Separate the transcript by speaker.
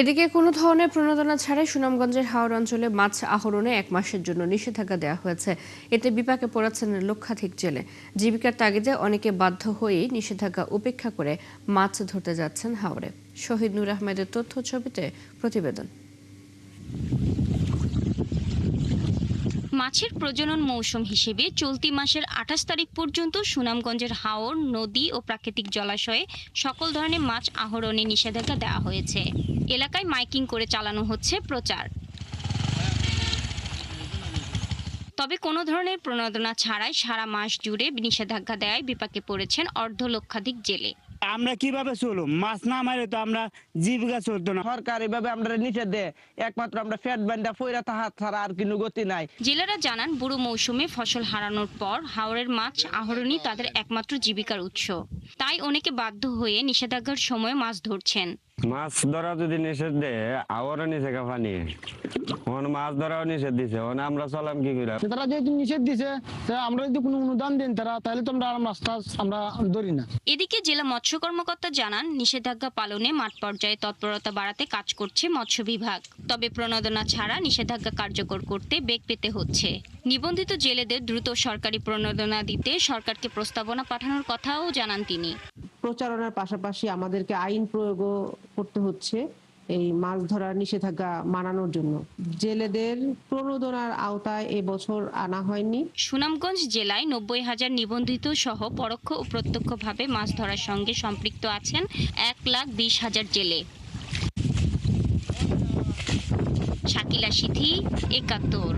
Speaker 1: এদিকে কোনো ধরনের প্রণোদনা ছাড়াই সুনামগঞ্জের হাওর অঞ্চলে মাছ আহরণে ১ মাসের জন্য নিষেধাজ্ঞা দেওয়া হয়েছে। এতে বিপাকে পড়েছেন লক্ষাধিক জেলে। জীবিকার তাগিদে অনেকে বাধ্য হয়েই নিষেধাজ্ঞা উপেক্ষা করে মাছ ধরতে যাচ্ছেন হাওরে। শহীদ নূর আহমেদের তথ্য ছবিতে প্রতিবেদন।
Speaker 2: মাছের প্রজনন মৌসুম হিসেবে চলতি মাসের ২৮ তারিখ পর্যন্ত সুনামগঞ্জের হাওর, নদী ও প্রাকৃতিক জলাশয়ে সকল ধরনের মাছ আহরণে নিষেধাজ্ঞা দেওয়া হয়েছে। এলাকায় মাইকিং করে চালানো হচ্ছে প্রচার। তবে কোনো ধরনের প্রণোদনা ছাড়াই সারা মাস জুড়ে নিষেধাজ্ঞা দেওয়ায় বিপাকে পড়েছেন লক্ষাধিক জেলে।
Speaker 3: আমরা কিভাবে চলুম? মাছ না মারে তো আমরা জীবিকা চলতো না।
Speaker 4: সরকার এভাবে আমরা নিষেধ দেয়, একমাত্র আমরা ফ্যাট বান্ধা ফইরা তাহার ছাড়া আর কোনো গতি নাই।
Speaker 2: জেলেরা জানান, বুড়ো মৌসুমে ফসল হারানোর পর হাওরের মাছ আহরণই তাদের একমাত্র জীবিকার উৎস। তাই অনেকে বাধ্য হয়ে নিষেধাজ্ঞার সময় মাছ ধরছেন।
Speaker 5: মাছ ধরা যদি নিষেধ দেয়, আবারও নিষেধ পানি মাছ ধরাও নিষেধ দিছে, আমরা চলাম কি করে?
Speaker 6: তারা যেহেতু নিষেধ দিছে, আমরা যদি কোনো অনুদান দেন তারা, তাহলে তো আমরা মাছ আমরা ধরি না।
Speaker 2: এদিকে জেলা মৎস্য কর্মকর্তা জানান, নিষেধাজ্ঞা পালনে মাঠ পর্যায়ে তৎপরতা বাড়াতে কাজ করছে মৎস্য বিভাগ। তবে প্রণোদনা ছাড়া নিষেধাজ্ঞা কার্যকর করতে বেগ পেতে হচ্ছে। নিবন্ধিত জেলেদের দ্রুত সরকারি প্রণোদনা দিতে সরকারকে প্রস্তাবনা পাঠানোর কথাও জানান তিনি।
Speaker 7: প্রচারণার পাশাপাশি আমাদেরকে আইন প্রয়োগও করতে হচ্ছে এই মাছ ধরার নিষেধাজ্ঞা মানানোর জন্য। জেলেদের প্রণোদনার আওতায় এবছর আনা হয়নি।
Speaker 2: সুনামগঞ্জ জেলায় ৯০,০০০ নিবন্ধিত সহ পরোক্ষ ও প্রত্যক্ষভাবে মাছ ধরার সঙ্গে সম্পৃক্ত আছেন ১,২০,০০০ জেলে। শাকিলা সিথি, ৭১।